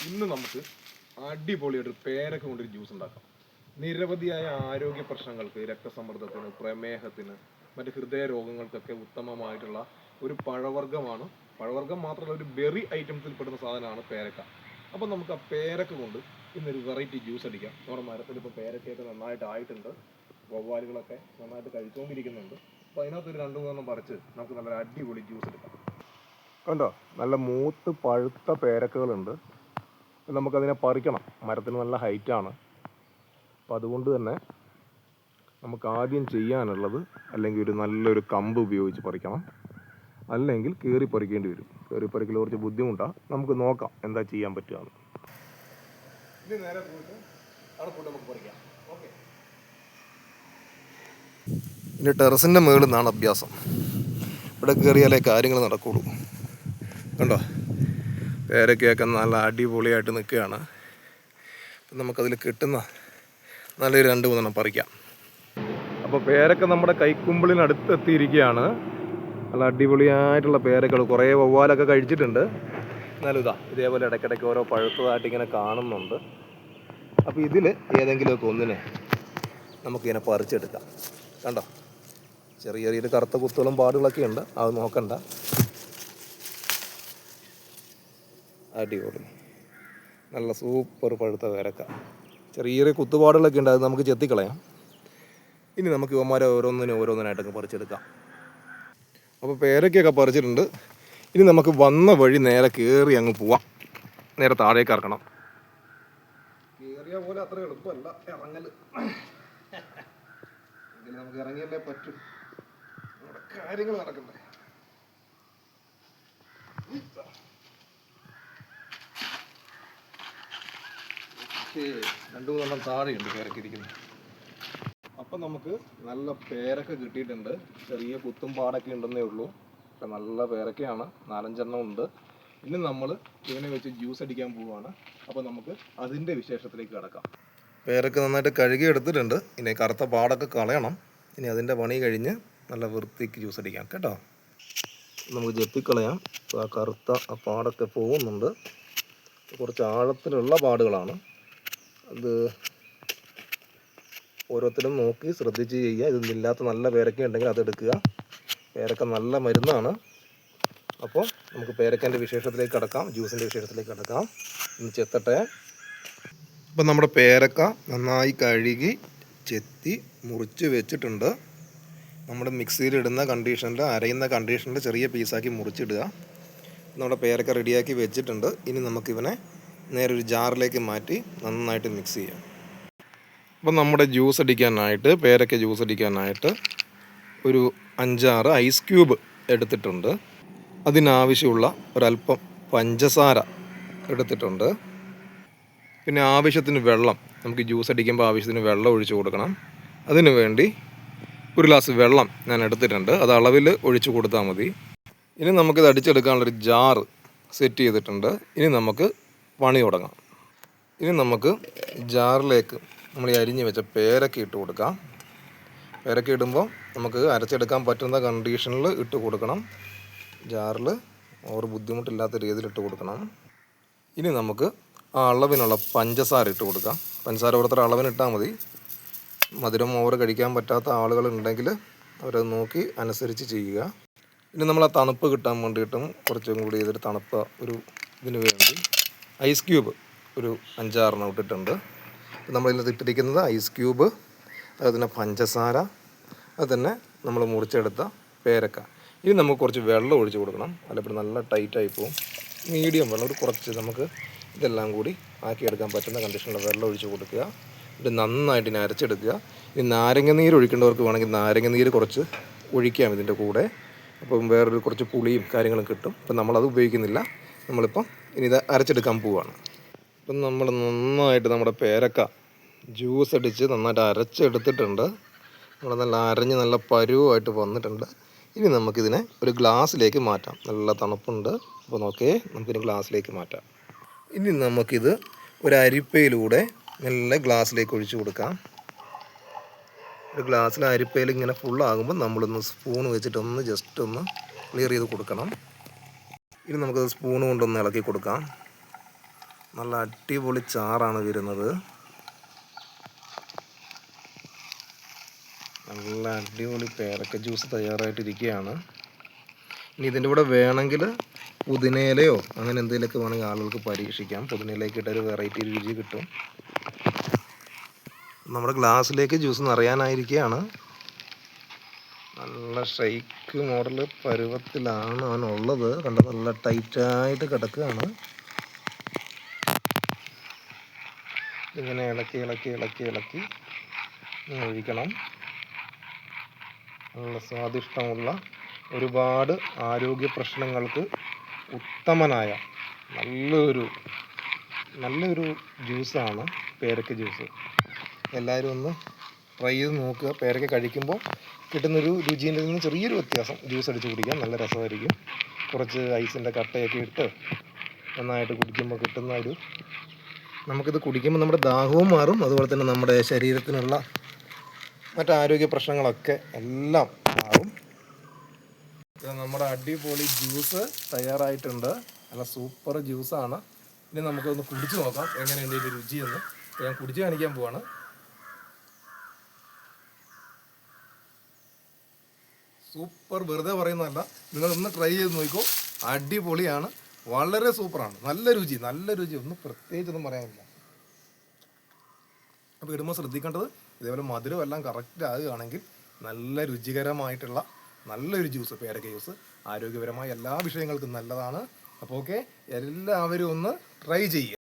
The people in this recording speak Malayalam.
ഇന്ന് നമുക്ക് അടിപൊളിയായിട്ട് പേരക്ക കൊണ്ടൊരു ജ്യൂസ് ഉണ്ടാക്കാം. നിരവധിയായ ആരോഗ്യ പ്രശ്നങ്ങൾക്ക്, രക്തസമ്മർദ്ദത്തിന്, പ്രമേഹത്തിന്, മറ്റ് ഹൃദയ രോഗങ്ങൾക്കൊക്കെ ഉത്തമമായിട്ടുള്ള ഒരു പഴവർഗ്ഗമാണ്. പഴവർഗ്ഗം മാത്രമല്ല, ഒരു ബെറി ഐറ്റംസിൽ പെടുന്ന സാധനമാണ് പേരക്ക. അപ്പം നമുക്ക് ആ പേരക്ക കൊണ്ട് ഇന്നൊരു വെറൈറ്റി ജ്യൂസ് അടിക്കാം. നമ്മുടെ മരത്തിൽ ഇപ്പോൾ പേരക്കയൊക്കെ നന്നായിട്ട് ആയിട്ടുണ്ട്. വവ്വാലുകളൊക്കെ നന്നായിട്ട് കഴിച്ചുകൊണ്ടിരിക്കുന്നുണ്ട്. അപ്പോൾ അതിനകത്തൊരു 2-3 പറിച്ച് നമുക്ക് നല്ല അടിപൊളി ജ്യൂസ് എടുക്കാം. കണ്ടോ, നല്ല മൂത്ത് പഴുത്ത പേരക്കകളുണ്ട്. നമുക്കതിനെ പറിക്കണം. മരത്തിന് നല്ല ഹൈറ്റാണ്. അപ്പം അതുകൊണ്ട് തന്നെ നമുക്ക് ആദ്യം ചെയ്യാനുള്ളത്, അല്ലെങ്കിൽ ഒരു നല്ലൊരു കമ്പ് ഉപയോഗിച്ച് പറിക്കണം, അല്ലെങ്കിൽ കയറി പറിക്കേണ്ടി വരും. കയറി പറിക്കൽ കുറച്ച് ബുദ്ധിമുട്ടാണ്. നമുക്ക് നോക്കാം എന്താ ചെയ്യാൻ പറ്റുകയെന്ന്. ഇനി നേരെ പോയിട്ട് അവിടെ പോയിട്ട് നമുക്ക് പറിക്കാം. ഓക്കെ. ഇനി ടെറസിൻ്റെ മുകളിൽ നിന്നാണ് അഭ്യാസം. ഇവിടെ കയറിയാലേ കാര്യങ്ങൾ നടക്കുകയുള്ളൂ. കണ്ടോ, പേരക്കയൊക്കെ നല്ല അടിപൊളിയായിട്ട് നിൽക്കുകയാണ്. നമുക്കതിൽ കിട്ടുന്ന നല്ലൊരു 2-3 പറിക്കാം. അപ്പോൾ പേരക്ക നമ്മുടെ കൈക്കുമ്പിളിനടുത്ത് എത്തിയിരിക്കുകയാണ്. നല്ല അടിപൊളിയായിട്ടുള്ള പേരക്കൾ. കുറേ വവ്വാലൊക്കെ കഴിച്ചിട്ടുണ്ട്. എന്നാലും ഇതേപോലെ ഇടയ്ക്കിടയ്ക്ക് ഓരോ പഴുത്തതായിട്ട് ഇങ്ങനെ കാണുന്നുണ്ട്. അപ്പോൾ ഇതിൽ ഏതെങ്കിലുമൊക്കെ ഒന്നിനെ നമുക്കിങ്ങനെ പറിച്ചെടുക്കാം. കണ്ടോ, ചെറിയ ചെറിയൊരു കറുത്ത കുത്തുകളും പാടുകളൊക്കെ ഉണ്ട്. അത് നോക്കണ്ട. അടിപൊളി, നല്ല സൂപ്പർ പഴുത്ത പേരക്ക. ചെറിയ ചെറിയ കുത്തുപാടുകളൊക്കെ ഉണ്ട്. അത് നമുക്ക് ചെത്തിക്കളയാം. ഇനി നമുക്ക് ഇവന്മാരെ ഓരോന്നിനായിട്ടൊക്കെ പറിച്ചെടുക്കാം. അപ്പോൾ പേരക്കയൊക്കെ പറിച്ചിട്ടുണ്ട്. ഇനി നമുക്ക് വന്ന വഴി നേരെ കയറി അങ്ങ് പോവാം. നേരെ താഴേക്ക് ഇറക്കണം. കയറിയ പോലെ അത്ര എളുപ്പമല്ല ഇറങ്ങൽ. നമുക്ക് ഇറങ്ങിയല്ലേ പറ്റും. നമ്മുടെ കാര്യങ്ങൾ നടക്കണ്ടേ. ഓക്കെ, 2-3 താഴെയുണ്ട് പേരക്കിരിക്കുന്നത്. അപ്പം നമുക്ക് നല്ല പേരക്ക കിട്ടിയിട്ടുണ്ട്. ചെറിയ കുത്തും പാടൊക്കെ ഉണ്ടെന്നേ ഉള്ളൂ. അപ്പം നല്ല പേരക്കയാണ്. 4-5 ഉണ്ട്. ഇനി നമ്മൾ ഇതിനെ വെച്ച് ജ്യൂസ് അടിക്കാൻ പോവുകയാണ്. അപ്പോൾ നമുക്ക് അതിൻ്റെ വിശേഷത്തിലേക്ക് കിടക്കാം. പേരക്ക നന്നായിട്ട് കഴുകി എടുത്തിട്ടുണ്ട്. ഇനി കറുത്ത പാടൊക്കെ കളയണം. ഇനി അതിൻ്റെ പണി കഴിഞ്ഞ് നല്ല വൃത്തിക്ക് ജ്യൂസ് അടിക്കാം കേട്ടോ. നമുക്ക് ജെത്തിക്കളയാം. ആ കറുത്ത പാടൊക്കെ പോകുന്നുണ്ട്. കുറച്ച് ആഴത്തിലുള്ള പാടുകളാണ്. അത് ഓരോരുത്തരും നോക്കി ശ്രദ്ധിച്ച് ചെയ്യുക. ഇതൊന്നില്ലാത്ത നല്ല പേരക്ക ഉണ്ടെങ്കിൽ അതെടുക്കുക. പേരക്ക നല്ല മരുന്നാണ്. അപ്പോൾ നമുക്ക് പേരക്കൻ്റെ വിശേഷത്തിലേക്ക് കിടക്കാം, ജ്യൂസിൻ്റെ വിശേഷത്തിലേക്ക് കിടക്കാം. ഇന്ന് ചെത്തട്ടെ. ഇപ്പം നമ്മുടെ പേരക്ക നന്നായി കഴുകി ചെത്തി മുറിച്ച് വെച്ചിട്ടുണ്ട്. നമ്മുടെ മിക്സിയിലിടുന്ന കണ്ടീഷനിൽ, അരയുന്ന കണ്ടീഷനിൽ ചെറിയ പീസാക്കി മുറിച്ചിടുക. നമ്മുടെ പേരക്ക റെഡിയാക്കി വെച്ചിട്ടുണ്ട്. ഇനി നമുക്കിവനെ നേരെ ഒരു ജാറിലേക്ക് മാറ്റി നന്നായിട്ട് മിക്സ് ചെയ്യാം. അപ്പം നമ്മുടെ ജ്യൂസ് അടിക്കാനായിട്ട്, പേരക്ക ജ്യൂസ് അടിക്കാനായിട്ട് ഒരു 5-6 ഐസ് ക്യൂബ് എടുത്തിട്ടുണ്ട്. അതിനാവശ്യമുള്ള ഒരല്പം പഞ്ചസാര എടുത്തിട്ടുണ്ട്. പിന്നെ ആവശ്യത്തിന് വെള്ളം. നമുക്ക് ജ്യൂസ് അടിക്കുമ്പോൾ ആവശ്യത്തിന് വെള്ളം ഒഴിച്ച് കൊടുക്കണം. അതിനു വേണ്ടി ഒരു ഗ്ലാസ് വെള്ളം ഞാൻ എടുത്തിട്ടുണ്ട്. അത് അളവിൽ ഒഴിച്ച് കൊടുത്താൽ മതി. ഇനി നമുക്കിത് അടിച്ചെടുക്കാനുള്ളൊരു ജാറ് സെറ്റ് ചെയ്തിട്ടുണ്ട്. ഇനി നമുക്ക് പണി തുടങ്ങാം. ഇനി നമുക്ക് ജാറിലേക്ക് നമ്മൾ ഈ അരിഞ്ഞ് വെച്ച പേരക്ക ഇട്ട് കൊടുക്കാം. പേരക്ക ഇടുമ്പോൾ നമുക്ക് അരച്ചെടുക്കാൻ പറ്റുന്ന കണ്ടീഷനിൽ ഇട്ട് കൊടുക്കണം. ജാറിൽ ഓവർ ബുദ്ധിമുട്ടില്ലാത്ത രീതിയിൽ ഇട്ട് കൊടുക്കണം. ഇനി നമുക്ക് ആ അളവിനുള്ള പഞ്ചസാര ഇട്ട് കൊടുക്കാം. പഞ്ചസാര ഓരോരുത്തർ അളവിന് ഇട്ടാൽ മതി. മധുരം ഓവർ കഴിക്കാൻ പറ്റാത്ത ആളുകളുണ്ടെങ്കിൽ അവരത് നോക്കി അനുസരിച്ച് ചെയ്യുക. ഇനി നമ്മൾ ആ തണുപ്പ് കിട്ടാൻ വേണ്ടിയിട്ടും കുറച്ചും കൂടി ഇതൊരു തണുപ്പ് ഒരു ഇതിന് വേണ്ടി ഐസ് ക്യൂബ് ഒരു 5-6 ഇട്ടിട്ടുണ്ട്. നമ്മളിതിനകത്ത് ഇട്ടിരിക്കുന്നത് ഐസ് ക്യൂബ്, അതുപോലെ തന്നെ പഞ്ചസാര, അത് തന്നെ നമ്മൾ മുറിച്ചെടുത്ത പേരക്ക. ഇനി നമുക്ക് കുറച്ച് വെള്ളം ഒഴിച്ച് കൊടുക്കണം. അല്ലെങ്കിൽ നല്ല ടൈറ്റായി പോവും. മീഡിയം വെള്ളം, ഒരു കുറച്ച് നമുക്ക് ഇതെല്ലാം കൂടി ആക്കിയെടുക്കാൻ പറ്റുന്ന കണ്ടീഷനിലുള്ള വെള്ളം ഒഴിച്ച് കൊടുക്കുക. ഇത് നന്നായിട്ട് ഇനി അരച്ചെടുക്കുക. ഇനി നാരങ്ങ നീര് ഒഴിക്കേണ്ടവർക്ക് വേണമെങ്കിൽ നാരങ്ങ നീര് കുറച്ച് ഒഴിക്കാം ഇതിൻ്റെ കൂടെ. അപ്പം വേറൊരു കുറച്ച് പുളിയും കാര്യങ്ങളും കിട്ടും. അപ്പം നമ്മളത് ഉപയോഗിക്കുന്നില്ല. നമ്മളിപ്പം ഇനി ഇത് അരച്ചെടുക്കാൻ പോവുകയാണ്. ഇപ്പം നമ്മൾ നന്നായിട്ട് നമ്മുടെ പേരക്ക ജ്യൂസ് അടിച്ച് നന്നായിട്ട് അരച്ചെടുത്തിട്ടുണ്ട്. നമ്മൾ നല്ല അരഞ്ഞ് നല്ല പരുവായിട്ട് വന്നിട്ടുണ്ട്. ഇനി നമുക്കിതിനെ ഒരു ഗ്ലാസ്സിലേക്ക് മാറ്റാം. നല്ല തണുപ്പുണ്ട്. അപ്പോൾ നോക്കേ, നമുക്കിനി ഗ്ലാസ്സിലേക്ക് മാറ്റാം. ഇനി നമുക്കിത് ഒരു അരിപ്പയിലൂടെ നല്ല ഗ്ലാസ്സിലേക്ക് ഒഴിച്ചു കൊടുക്കാം. ഒരു ഗ്ലാസ്സിൽ അരിപ്പയിൽ ഇങ്ങനെ ഫുള്ളാകുമ്പോൾ നമ്മളൊന്ന് സ്പൂൺ വെച്ചിട്ടൊന്ന് ജസ്റ്റ് ഒന്ന് ക്ലിയർ ചെയ്ത് കൊടുക്കണം. ഇനി നമുക്കത് സ്പൂൺ കൊണ്ടൊന്ന് ഇളക്കി കൊടുക്കാം. നല്ല അടിപൊളി ചാറാണ് വരുന്നത്. നല്ല അടിപൊളി പേരക്ക ജ്യൂസ് തയ്യാറായിട്ടിരിക്കുകയാണ്. ഇനി ഇതിൻ്റെ കൂടെ വേണമെങ്കിൽ പുതിനയിലയോ അങ്ങനെ എന്തെങ്കിലുമൊക്കെ വേണമെങ്കിൽ ആളുകൾക്ക് പരീക്ഷിക്കാം. പുതിനയിലേക്ക് ഇട്ടൊരു വെറൈറ്റി രുചി കിട്ടും. നമ്മുടെ ഗ്ലാസ്സിലേക്ക് ജ്യൂസ് നിറയാനായിരിക്കുകയാണ്. നല്ല ഷെയ്ക്ക് മോഡൽ പരുവത്തിലാണ് അവനുള്ളത്. കണ്ട നല്ല ടൈറ്റായിട്ട് കിടക്കുകയാണ്. ഇങ്ങനെ ഇളക്കി ഇളക്കി ഇളക്കി ഇളക്കി ഒഴിക്കണം. നല്ല സ്വാദിഷ്ടമുള്ള ഒരുപാട് ആരോഗ്യ പ്രശ്നങ്ങൾക്ക് ഉത്തമനായ നല്ലൊരു ജ്യൂസാണ് പേരക്ക ജ്യൂസ്. എല്ലാവരും ഒന്ന് ട്രൈ ചെയ്ത് നോക്കുക. പേരക്ക കഴിക്കുമ്പോൾ കിട്ടുന്നൊരു രുചീൻ്റെ നിന്ന് ചെറിയൊരു വ്യത്യാസം. ജ്യൂസ് അടിച്ച് കുടിക്കാൻ നല്ല രസമായിരിക്കും. കുറച്ച് ഐസിൻ്റെ കട്ടയൊക്കെ ഇട്ട് നന്നായിട്ട് കുടിക്കുമ്പോൾ കിട്ടുന്ന നമുക്കിത് കുടിക്കുമ്പോൾ നമ്മുടെ ദാഹവും മാറും. അതുപോലെ തന്നെ നമ്മുടെ ശരീരത്തിനുള്ള മറ്റാരോഗ്യ പ്രശ്നങ്ങളൊക്കെ എല്ലാം മാറും. നമ്മുടെ അടിപൊളി ജ്യൂസ് തയ്യാറായിട്ടുണ്ട്. നല്ല സൂപ്പർ ജ്യൂസാണ്. ഇനി നമുക്കൊന്ന് കുടിച്ച് നോക്കാം എങ്ങനെയുണ്ട് ഇതിൻ്റെ രുചിയെന്ന്. ഞാൻ കുടിച്ച് കാണിക്കാൻ പോവാണ്. സൂപ്പർ, വെറുതെ പറയുന്നതല്ല, നിങ്ങളൊന്ന് ട്രൈ ചെയ്ത് നോക്കിക്കോ. അടിപൊളിയാണ്, വളരെ സൂപ്പറാണ്, നല്ല രുചി ഒന്നും പ്രത്യേകിച്ചൊന്നും പറയാനില്ല. അപ്പോൾ ഇടുമ്പോൾ ശ്രദ്ധിക്കേണ്ടത് ഇതേപോലെ മധുരം എല്ലാം കറക്റ്റ് ആകുകയാണെങ്കിൽ നല്ല രുചികരമായിട്ടുള്ള നല്ലൊരു ജ്യൂസ്, പേരക്ക ജ്യൂസ് ആരോഗ്യപരമായ എല്ലാ വിഷയങ്ങൾക്കും നല്ലതാണ്. അപ്പോൾ ഓക്കെ, എല്ലാവരും ഒന്ന് ട്രൈ ചെയ്യുക.